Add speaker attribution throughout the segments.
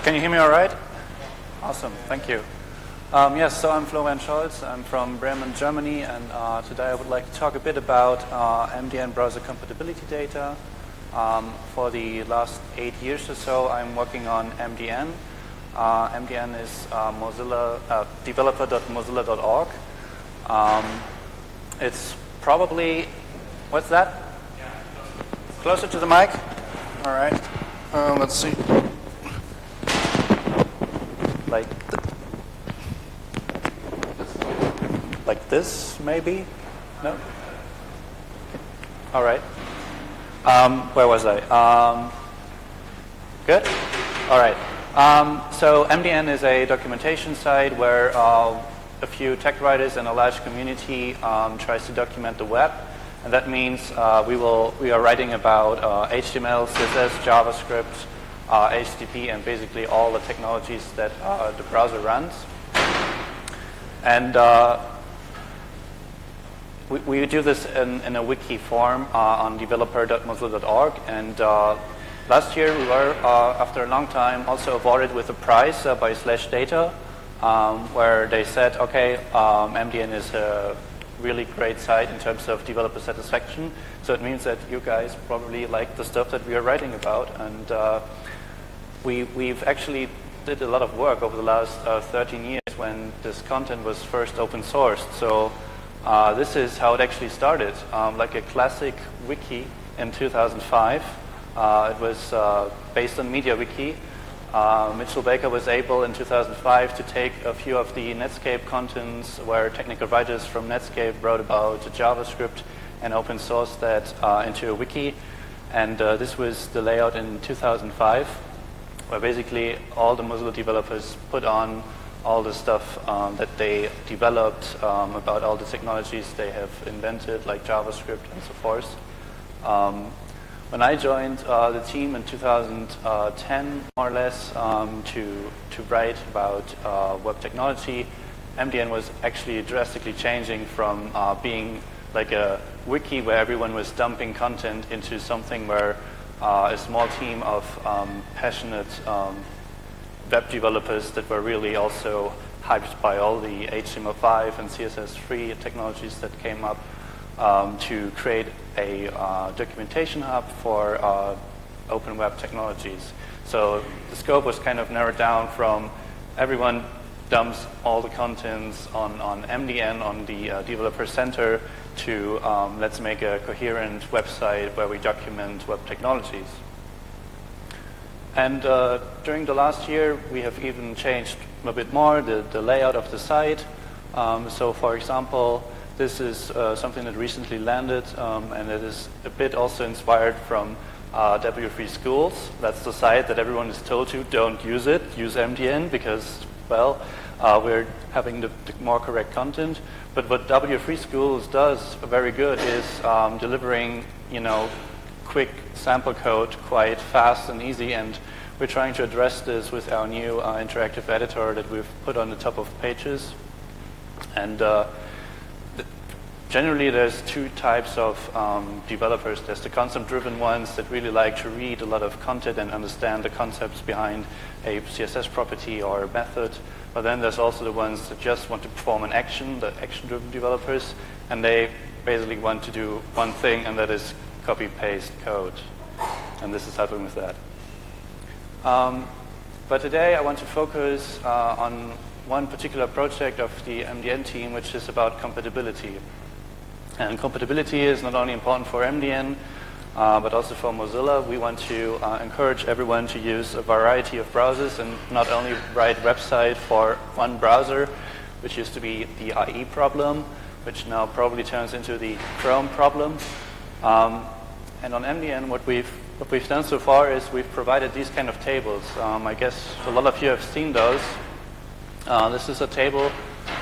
Speaker 1: Can you hear me all right? Awesome, thank you. Yes, so I'm Florian Scholz. I'm from Bremen, Germany, and today I would like to talk a bit about MDN browser compatibility data. For the last 8 years or so, I'm working on MDN. MDN is Mozilla developer.mozilla.org. It's probably, what's that? Closer to the mic? All right. Let's see. Like this, maybe? No? All right. Where was I? Good? All right. So MDN is a documentation site where a few tech writers and a large community tries to document the web. And that means we are writing about HTML, CSS, JavaScript, HTTP, and basically all the technologies that the browser runs. And we do this in a wiki form on developer.mozilla.org. And last year we were, after a long time, also awarded with a prize by /data, where they said, okay, MDN is a really great site in terms of developer satisfaction. So it means that you guys probably like the stuff that we are writing about. And we've actually did a lot of work over the last 13 years when this content was first open sourced. So this is how it actually started, like a classic wiki in 2005. It was based on MediaWiki. Mitchell Baker was able in 2005 to take a few of the Netscape contents where technical writers from Netscape wrote about JavaScript and open sourced that into a wiki. And this was the layout in 2005, where basically all the Mozilla developers put on all the stuff that they developed about all the technologies they have invented, like JavaScript and so forth. When I joined the team in 2010, more or less, to write about web technology, MDN was actually drastically changing from being like a wiki where everyone was dumping content into something where a small team of passionate web developers that were really also hyped by all the HTML5 and CSS3 technologies that came up to create a documentation hub for open web technologies. So the scope was kind of narrowed down from everyone dumps all the contents on MDN, on the developer center, to let's make a coherent website where we document web technologies. And during the last year, we have even changed a bit more the layout of the site. So for example, this is something that recently landed, and it is a bit also inspired from W3 Schools. That's the site that everyone is told to don't use it, use MDN, because, well, we're having the more correct content. But what W3 Schools does very good is delivering, quick sample code quite fast and easy, and we're trying to address this with our new interactive editor that we've put on the top of pages. And generally there's two types of developers. There's the concept-driven ones that really like to read a lot of content and understand the concepts behind a CSS property or a method. But then there's also the ones that just want to perform an action, the action-driven developers, and they basically want to do one thing, and that is copy-paste code. And this is helping with that. But today I want to focus on one particular project of the MDN team, which is about compatibility. And compatibility is not only important for MDN, but also for Mozilla. We want to encourage everyone to use a variety of browsers and not only write website for one browser, which used to be the IE problem, which now probably turns into the Chrome problem. And on MDN, what we've done so far is we've provided these kind of tables. I guess a lot of you have seen those. This is a table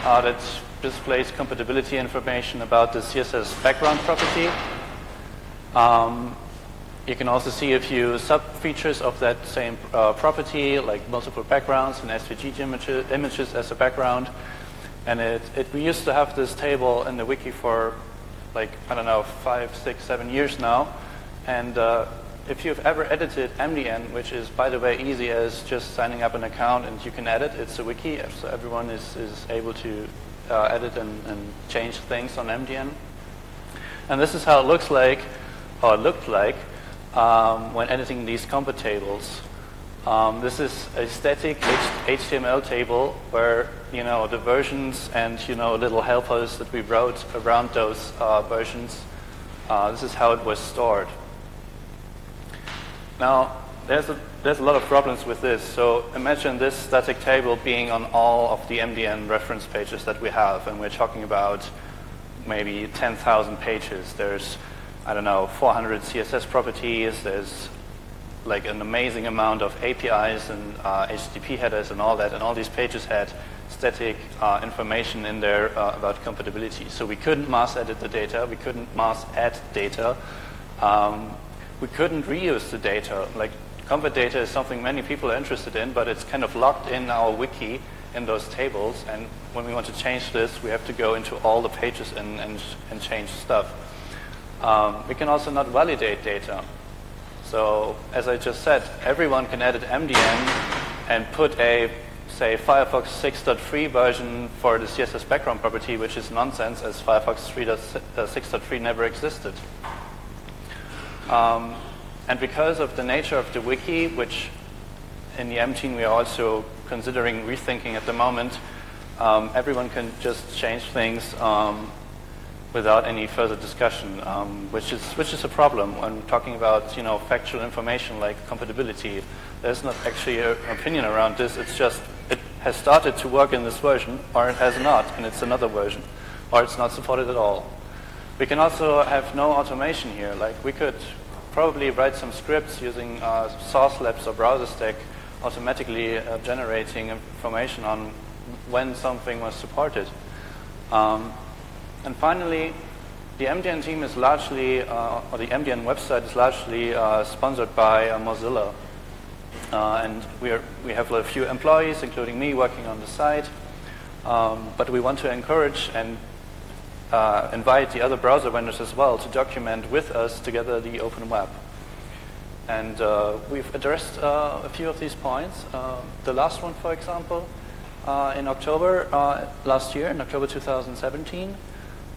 Speaker 1: that displays compatibility information about the CSS background property. You can also see a few sub-features of that same property, like multiple backgrounds and SVG images as a background. And we used to have this table in the wiki for, like, I don't know, 5, 6, 7 years now. And if you've ever edited MDN, which is, by the way, easy as just signing up an account and you can edit, it's a wiki, so everyone is able to edit and change things on MDN. And this is how it looks like, or it looked like, when editing these Compat tables. This is a static HTML table where, the versions and, little helpers that we wrote around those versions. This is how it was stored. Now, there's a lot of problems with this. So imagine this static table being on all of the MDN reference pages that we have, and we're talking about maybe 10,000 pages. There's, 400 CSS properties. There's like an amazing amount of APIs and HTTP headers and all that, and all these pages had static information in there about compatibility. So we couldn't mass edit the data, we couldn't mass add data, we couldn't reuse the data. Like Compat data is something many people are interested in, but it's kind of locked in our wiki in those tables, and when we want to change this, we have to go into all the pages and change stuff. We can also not validate data. So, as I just said, everyone can edit MDN and put a, say, Firefox 6.3 version for the CSS background property, which is nonsense, as Firefox 6.3 never existed. And because of the nature of the wiki, which in the M team we are also considering rethinking at the moment, everyone can just change things without any further discussion, which is a problem when talking about factual information like compatibility. There's not actually an opinion around this. It's just it has started to work in this version, or it has not, and it's another version, or it's not supported at all. We can also have no automation here. Like we could probably write some scripts using source labs or browser stack, automatically generating information on when something was supported. And finally, the MDN team is largely, or the MDN website is largely sponsored by Mozilla. And we have a few employees, including me, working on the site. But we want to encourage and invite the other browser vendors as well to document with us together the open web. And we've addressed a few of these points. The last one, for example, in October last year, in October 2017,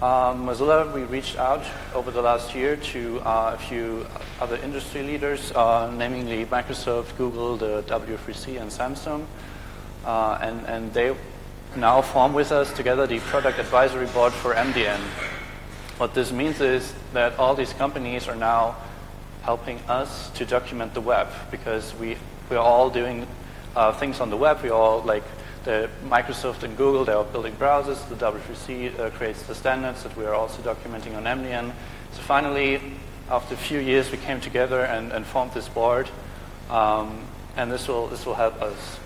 Speaker 1: Mozilla, we reached out over the last year to a few other industry leaders, namely Microsoft, Google, the W3C, and Samsung. And they now form with us together the product advisory board for MDN. What this means is that all these companies are now helping us to document the web, because we are all doing things on the web. We all, like the Microsoft and Google, they are building browsers. The W3C creates the standards that we are also documenting on MDN. So finally, after a few years, we came together and formed this board, and this will help us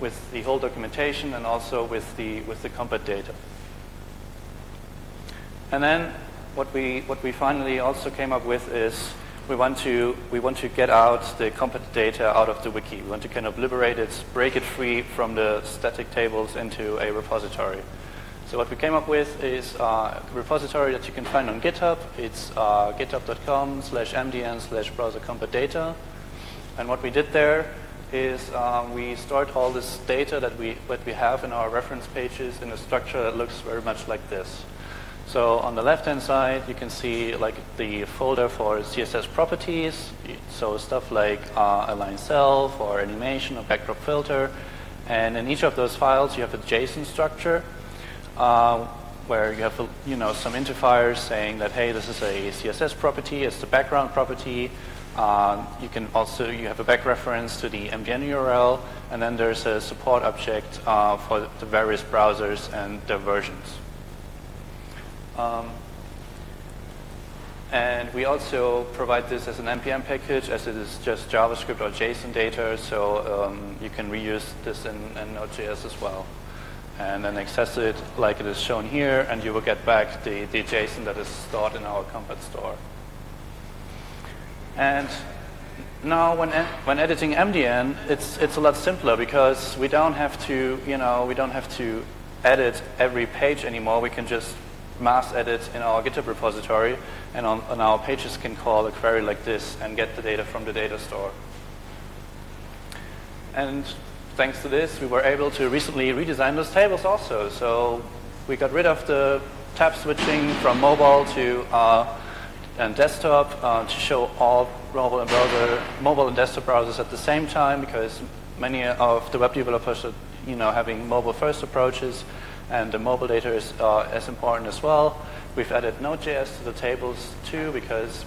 Speaker 1: with the whole documentation and also with the Compat data. And then what we finally also came up with is we want to get out the Compat data out of the wiki. We want to kind of liberate it, break it free from the static tables into a repository. So what we came up with is a repository that you can find on GitHub. It's github.com/mdn/browser Compat data. And what we did there is we stored all this data that we have in our reference pages in a structure that looks very much like this. So on the left-hand side, you can see like the folder for CSS properties, so stuff like align self or animation or backdrop filter. And in each of those files, you have a JSON structure where you have some identifiers saying that, hey, this is a CSS property, it's the background property. You have a back reference to the MDN URL, and then there's a support object for the various browsers and their versions. And we also provide this as an NPM package, as it is just JavaScript or JSON data, so you can reuse this in Node.js as well. And then access it like it is shown here, and you will get back the JSON that is stored in our Compat store. And now when editing MDN, it's a lot simpler, because we don't have to edit every page anymore. We can just mass edit in our GitHub repository, and on our pages can call a query like this and get the data from the data store. And thanks to this, we were able to recently redesign those tables also. So we got rid of the tab switching from mobile to and desktop to show all mobile and desktop browsers at the same time, because many of the web developers are having mobile-first approaches, and the mobile data is as important as well. We've added Node.js to the tables too, because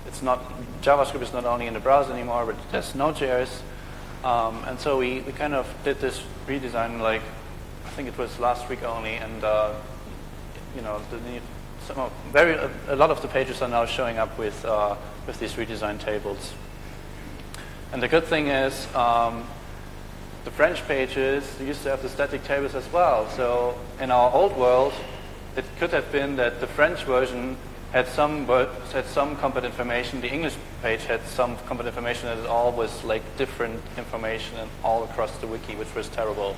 Speaker 1: it's not JavaScript is not only in the browser anymore, but there's Node.js. And so we kind of did this redesign, like I think it was last week only, and a lot of the pages are now showing up with these redesigned tables. And the good thing is, the French pages used to have the static tables as well. So in our old world, it could have been that the French version had some Compat information, the English page had some Compat information, and it all was like different information and all across the wiki, which was terrible.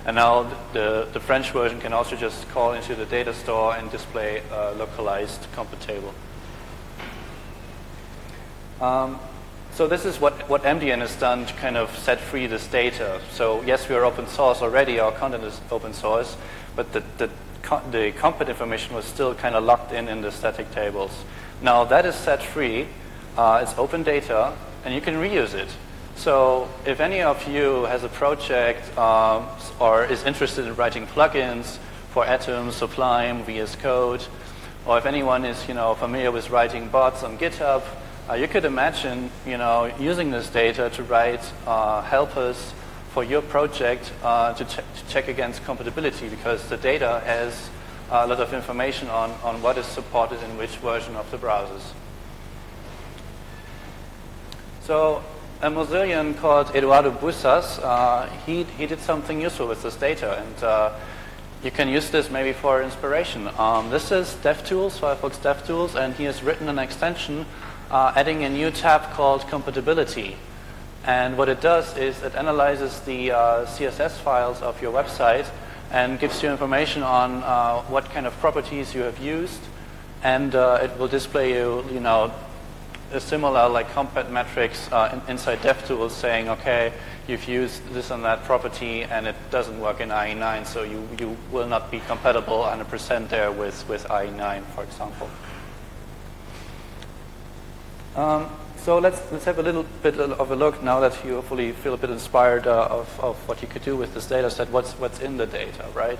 Speaker 1: And now the French version can also just call into the data store and display a localized Compat table. So this is what MDN has done to kind of set free this data. So yes, we are open source already, our content is open source, but the Compat information was still kind of locked in the static tables. Now that is set free, it's open data, and you can reuse it. So if any of you has a project or is interested in writing plugins for Atom, Sublime, VS Code, or if anyone is familiar with writing bots on GitHub, you could imagine using this data to write helpers for your project to check against compatibility, because the data has a lot of information on what is supported in which version of the browsers. So a Mozillian called Eduardo Busas, he did something useful with this data, and you can use this maybe for inspiration. This is DevTools, Firefox DevTools, and he has written an extension adding a new tab called compatibility. And what it does is it analyzes the CSS files of your website and gives you information on what kind of properties you have used, and it will display you, a similar like Compat metrics inside DevTools saying, okay, you've used this and that property and it doesn't work in IE9, so you will not be compatible 100% there with IE9, for example. So let's have a little bit of a look now that you hopefully feel a bit inspired of what you could do with this data set, what's in the data, right?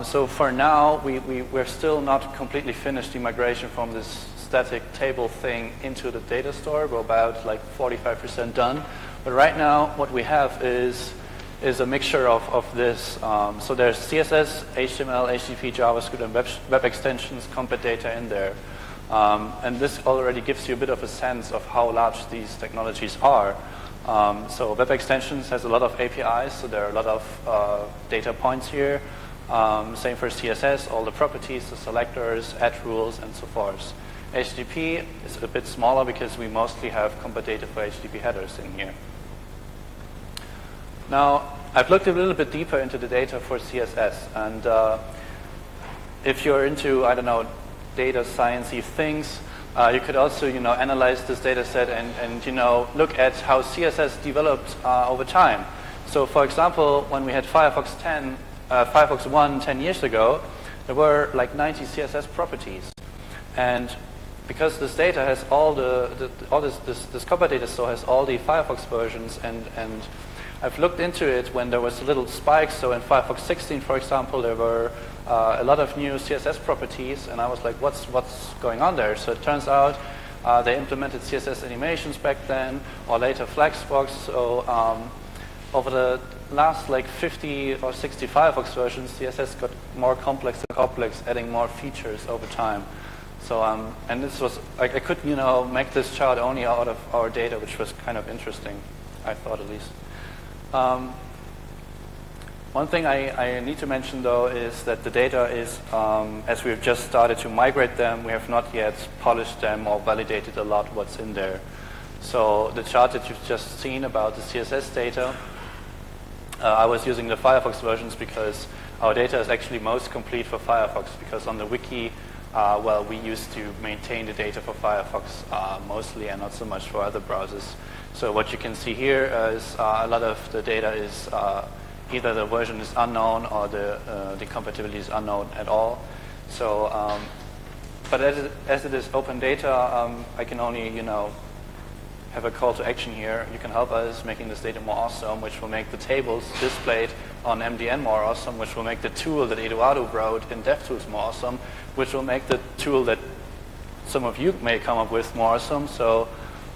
Speaker 1: So for now, we're still not completely finished the migration from this static table thing into the data store. We're about like 45% done. But right now, what we have is a mixture of this. So there's CSS, HTML, HTTP, JavaScript, and web extensions, Compat data in there. And this already gives you a bit of a sense of how large these technologies are. So web extensions has a lot of APIs, so there are a lot of data points here. Same for CSS, all the properties, the selectors, add rules, and so forth. HTTP is a bit smaller because we mostly have Compat data for HTTP headers in here. Now, I've looked a little bit deeper into the data for CSS, and if you're into, I don't know, data science-y things, you could also, analyze this data set and look at how CSS developed over time. So, for example, when we had Firefox 1 10 years ago, there were like 90 CSS properties, and because this data has all this Compat data store has all the Firefox versions, and I've looked into it when there was a little spike. So in Firefox 16, for example, there were a lot of new CSS properties, and I was like, what's going on there? So it turns out they implemented CSS animations back then, or later Flexbox. So over the last like 50 or 60 Firefox versions, CSS got more complex and complex, adding more features over time. So and this was I could make this chart only out of our data, which was kind of interesting, I thought at least. One thing I need to mention, though, is that the data is, as we've just started to migrate them, we have not yet polished them or validated a lot what's in there. So the chart that you've just seen about the CSS data, I was using the Firefox versions because our data is actually most complete for Firefox, because on the wiki, well, we used to maintain the data for Firefox mostly, and not so much for other browsers. So what you can see here is a lot of the data is either the version is unknown or the compatibility is unknown at all. So, but as it is open data, I can only, have a call to action here. You can help us making this data more awesome, which will make the tables displayed on MDN more awesome, which will make the tool that Eduardo wrote in DevTools more awesome, which will make the tool that some of you may come up with more awesome. So,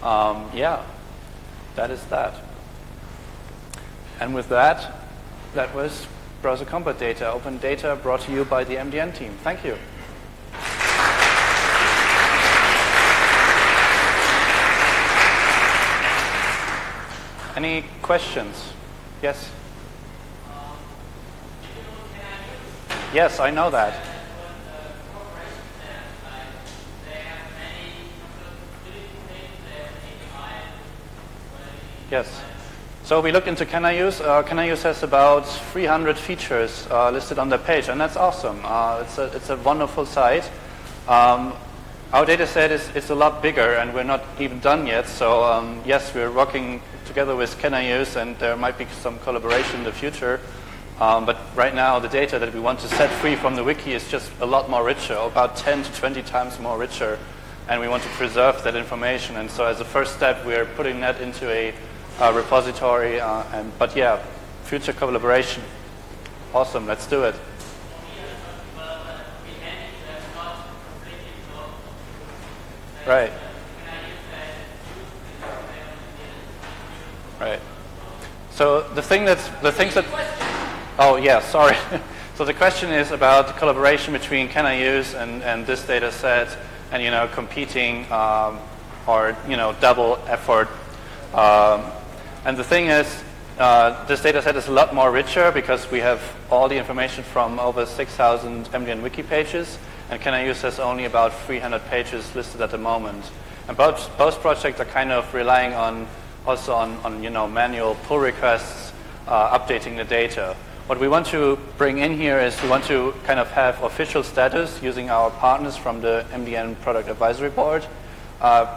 Speaker 1: yeah, that is that. And with that, that was Browser Compat Data, open data brought to you by the MDN team. Thank you. Any questions? Yes? Yes, I know that. Yes. So we looked into Can I Use. Can I Use has about 300 features listed on the page, and that's awesome. It's a wonderful site. Our data set is a lot bigger, and we're not even done yet. So yes, we're working together with Can I Use, and there might be some collaboration in the future. But right now, the data that we want to set free from the wiki is just a lot more richer, about 10 to 20 times more richer, and we want to preserve that information. And so as a first step, we're putting that into a repository. But yeah, future collaboration. Awesome, let's do it. Right. Right. So the things that. Oh yeah, sorry. So the question is about collaboration between Can I Use and this data set, and competing or double effort. And the thing is, this data set is a lot more richer because we have all the information from over 6,000 MDN wiki pages, and Can I Use has only about 300 pages listed at the moment. And both projects are kind of relying on manual pull requests, updating the data. What we want to bring in here is we want to kind of have official status using our partners from the MDN Product Advisory Board,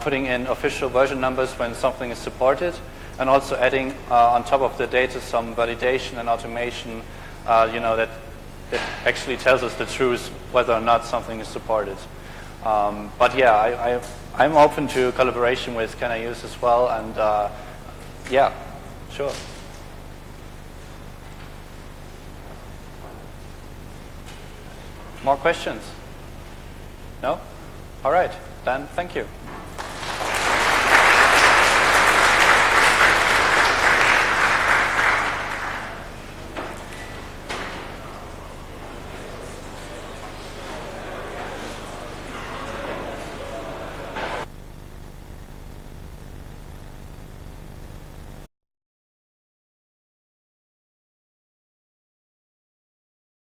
Speaker 1: putting in official version numbers when something is supported, and also adding on top of the data some validation and automation, that actually tells us the truth whether or not something is supported. But yeah, I'm open to collaboration with Can I Use as well, and yeah, sure. More questions? No? All right, then thank you.